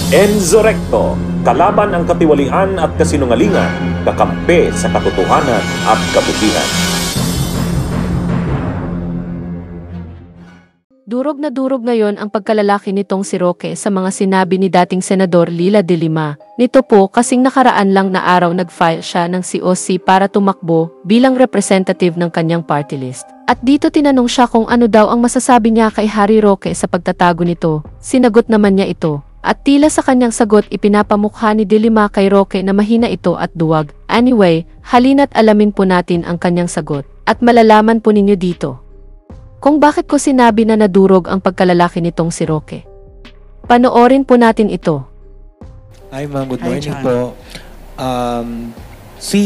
Enzo Recto, kalaban ang katiwalian at kasinungalingan, kakampi sa katotohanan at kabutihan. Durog na durog ngayon ang pagkalalaki nitong si Roque sa mga sinabi ni dating Senador Leila de Lima. Nito po kasing nakaraan lang na araw nag-file siya ng COC para tumakbo bilang representative ng kanyang party list. At dito tinanong siya kung ano daw ang masasabi niya kay Harry Roque sa pagtatago nito. Sinagot naman niya ito. At tila sa kanyang sagot ipinapamukha ni de Lima kay Roque na mahina ito at duwag. Anyway, halina't alamin po natin ang kanyang sagot. At malalaman po ninyo dito kung bakit ko sinabi na nadurog ang pagkalalaki nitong si Roque. Panoorin po natin ito. Hi ma'am, good morning po. Si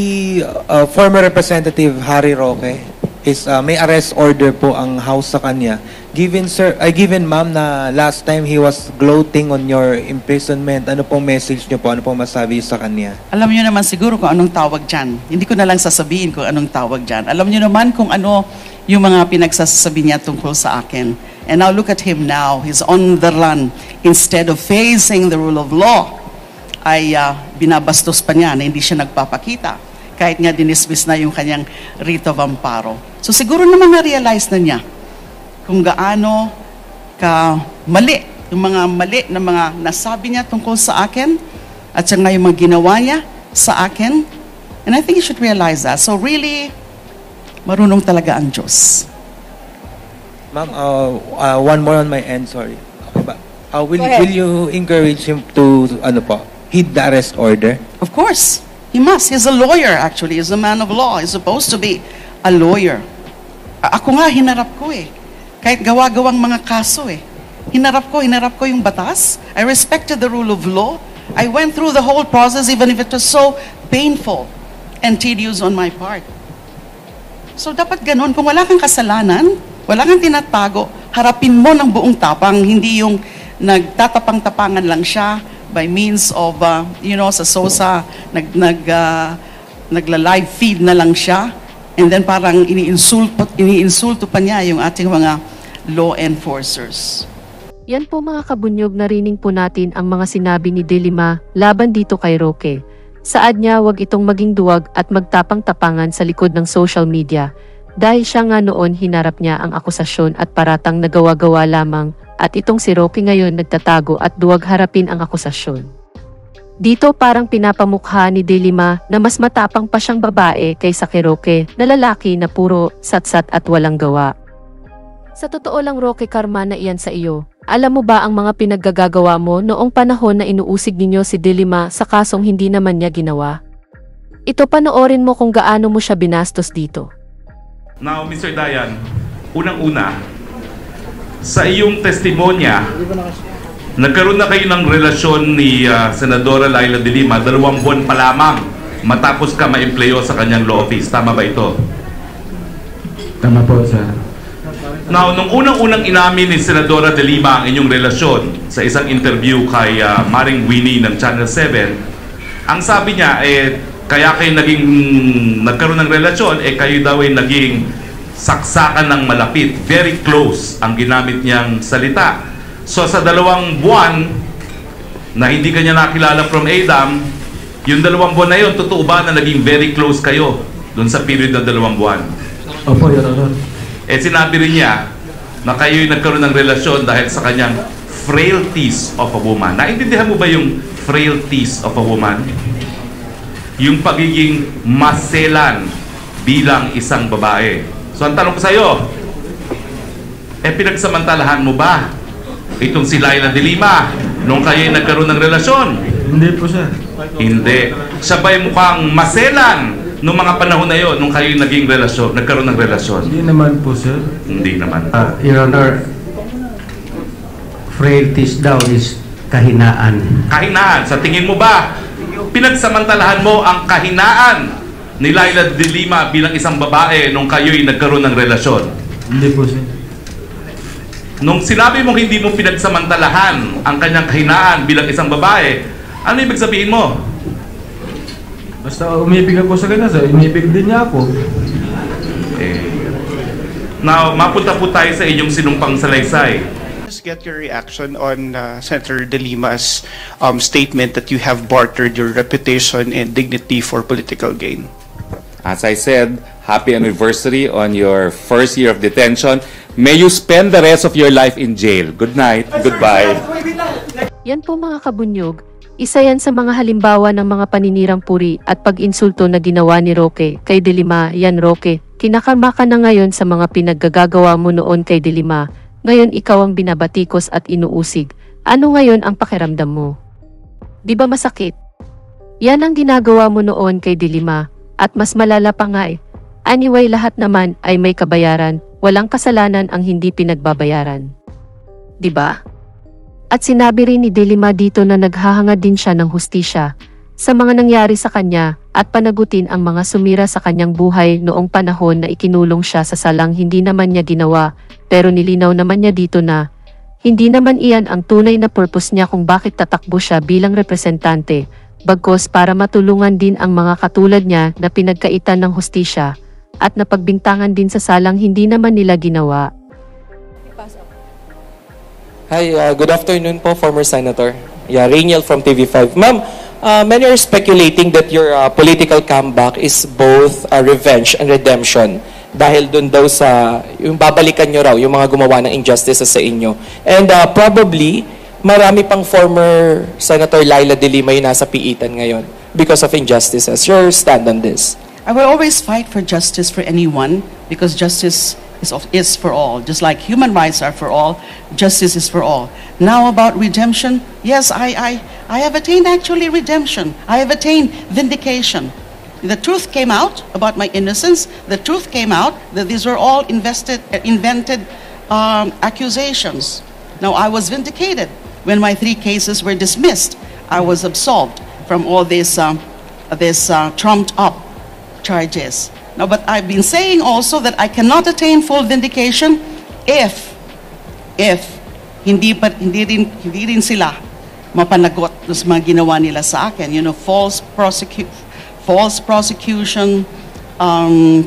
former Representative Harry Roque is may arrest order po ang house sa kanya. Given ma'am na last time he was gloating on your imprisonment, ano pong message niyo po? Ano pong masabi sa kanya? Alam niyo naman siguro kung anong tawag dyan. Hindi ko na lang sasabihin kung anong tawag dyan. Alam niyo naman kung ano yung mga pinagsasabi niya tungkol sa akin. And now look at him now. He's on the run. Instead of facing the rule of law, ay binabastos pa niya na hindi siya nagpapakita. Kahit nga dinismiss na yung kanyang writ of amparo. So siguro naman na-realize na niya kung gaano ka mali, yung mga mali na mga nasabi niya tungkol sa akin at saka yung mga ginawa niya sa akin. And I think you should realize that. So really, marunong talaga ang Diyos. Ma'am, one more on my end, sorry. Okay ba? Will you encourage him to, heed the arrest order? Of course, he must. He's a lawyer actually. He's a man of law. He's supposed to be a lawyer. Ako nga, hinarap ko eh. Kahit gawa-gawang mga kaso eh. Hinarap ko yung batas. I respected the rule of law. I went through the whole process even if it was so painful and tedious on my part. So dapat ganun, kung wala kang kasalanan, wala kang tinatago, harapin mo ng buong tapang, hindi yung nagtatapang-tapangan lang siya by means of, sa SOSA, nagla-live feed na lang siya, and then parang iniinsulto pa niya yung ating mga law enforcers. Yan po mga kabunyog, narinig po natin ang mga sinabi ni de Lima laban dito kay Roque. Saad niya wag itong maging duwag at magtapang-tapangan sa likod ng social media dahil siya nga noon hinarap niya ang akusasyon at paratang nagawa-gawa lamang at itong si Roque ngayon nagtatago at duwag harapin ang akusasyon. Dito parang pinapamukha ni de Lima na mas matapang pa siyang babae kaysa kay Roque na lalaki na puro satsat at walang gawa. Sa totoo lang Roque, karma na iyan sa iyo. Alam mo ba ang mga pinaggagawa mo noong panahon na inuusig ninyo si de Lima sa kasong hindi naman niya ginawa? Ito, panoorin mo kung gaano mo siya binastos dito. Now, Mr. Dayan, unang-una, sa iyong testimonya, nagkaroon na kayo ng relasyon ni Senadora Leila de Lima 2 buwan pa lamang matapos ka ma-empleyo sa kanyang law office. Tama ba ito? Tama po, sir. Now, nung unang-unang inamin ni Senadora de Lima ang inyong relasyon sa isang interview kay Maring Winnie ng Channel 7, ang sabi niya, kaya kayo nagkaroon ng relasyon, kayo daw ay naging saksakan ng malapit. Very close ang ginamit niyang salita. So, sa 2 buwan na hindi kanya nakilala from Adam, yung 2 buwan na yun, totoo ba na naging very close kayo dun sa period ng 2 buwan? Opo, Your Honor. Sinabi rin niya na kayo'y nagkaroon ng relasyon dahil sa kanyang frailties of a woman. Naintindihan mo ba yung frailties of a woman? Yung pagiging maselan bilang isang babae. So ang tanong ko sa iyo, pinagsamantalahan mo ba itong si Leila de Lima nung kayo'y nagkaroon ng relasyon? Hindi po, sir. Hindi. Siya ba'y mukhang maselan noong mga panahon na yon, nung kayo'y nagkaroon ng relasyon? Hindi naman po, sir. Hindi naman. Your Honor, frailties daw is kahinaan. Kahinaan. Sa tingin mo ba, pinagsamantalahan mo ang kahinaan ni Leila de Lima bilang isang babae nung kayo'y nagkaroon ng relasyon? Hindi po, sir. Nung sinabi mong hindi mo pinagsamantalahan ang kanyang kahinaan bilang isang babae, ano ibig sabihin mo? Basta umibig ako sa kanya, sir. Umibig din niya ako. Now, mapunta po tayo sa inyong sinumpang salaysay. just get your reaction on Senator De Lima's statement that you have bartered your reputation and dignity for political gain? As I said, happy anniversary on your first year of detention. May you spend the rest of your life in jail. Good night. Goodbye. Yan po mga kabunyog, isa yan sa mga halimbawa ng mga paninirang puri at pag-insulto na ginawa ni Roque kay De Lima. Yan Roque, kinakarma ka na ngayon sa mga pinaggagawa mo noon kay De Lima. Ngayon ikaw ang binabatikos at inuusig. Ano ngayon ang pakiramdam mo? Di ba masakit? Yan ang ginagawa mo noon kay De Lima, at mas malala pa nga eh. Anyway, lahat naman ay may kabayaran, walang kasalanan ang hindi pinagbabayaran. Di ba? At sinabi rin ni De Lima dito na naghahangad din siya ng hustisya sa mga nangyari sa kanya at panagutin ang mga sumira sa kanyang buhay noong panahon na ikinulong siya sa salang hindi naman niya ginawa, pero nilinaw naman niya dito na hindi naman iyan ang tunay na purpose niya kung bakit tatakbo siya bilang representante, bagkos para matulungan din ang mga katulad niya na pinagkaitan ng hustisya at napagbintangan din sa salang hindi naman nila ginawa. Hi, good afternoon po, former Senator. Yeah, Rainiel from TV5. Ma'am, many are speculating that your political comeback is both revenge and redemption dahil dun daw sa yung babalikan nyo raw yung mga gumawa ng injustices sa inyo. And probably, marami pang former Senator Laila De Lima yung nasa piitan ngayon because of injustices. Your stand on this? I will always fight for justice for anyone because justice is for all. Just like human rights are for all, justice is for all. Now about redemption, yes, I have attained actually redemption. I have attained vindication. The truth came out about my innocence. The truth came out that these were all invented accusations. Now I was vindicated when my 3 cases were dismissed. I was absolved from all these trumped up charges. Now, but I've been saying also that I cannot attain full vindication if hindi rin sila mapanagot sa mga ginawa nila sa akin. You know, false prosecution,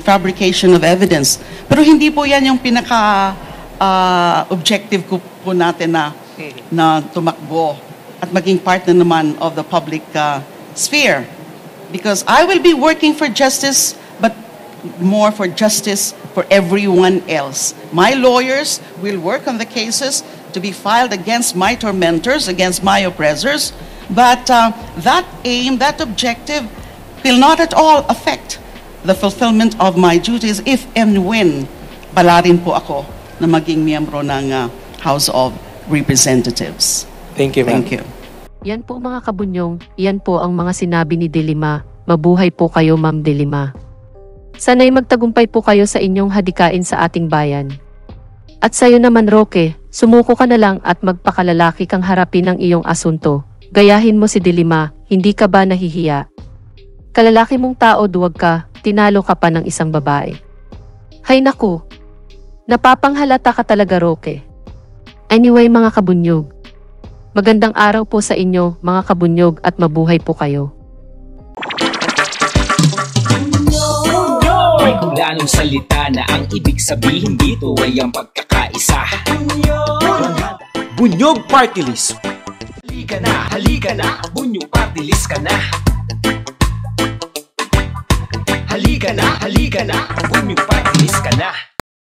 fabrication of evidence. Pero hindi po yan yung pinaka-objective po natin na tumakbo at maging part na naman of the public sphere. Because I will be working for justice, but more for justice for everyone else. My lawyers will work on the cases to be filed against my tormentors, against my oppressors, but that aim, that objective will not at all affect the fulfillment of my duties if and when pala rin po ako na maging miyembro ng House of Representatives. Thank you, ma'am. Thank you. Yan po mga kabunyong, yan po ang mga sinabi ni De Lima. Mabuhay po kayo, Ma'am De Lima. Sana'y magtagumpay po kayo sa inyong hadikain sa ating bayan. At sa'yo naman Roque, sumuko ka na lang at magpakalalaki kang harapin ang iyong asunto. Gayahin mo si De Lima, hindi ka ba nahihiya? Kalalaki mong tao, duwag ka, tinalo ka pa ng isang babae. Hay naku, napapanghalata ka talaga Roque. Anyway mga kabunyog, magandang araw po sa inyo mga kabunyog at mabuhay po kayo. May kulanong salita na ang ibig sabihin dito ay ang pagkakaisa. Bunyog Party List. Halika na, Bunyog Party List ka na. Halika na, Bunyog Party List ka na.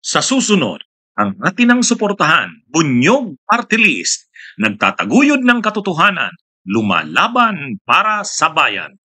Sa susunod, ang atinang suportahan, Bunyog Party List, nagtataguyod ng katotohanan, lumalaban para sa bayan.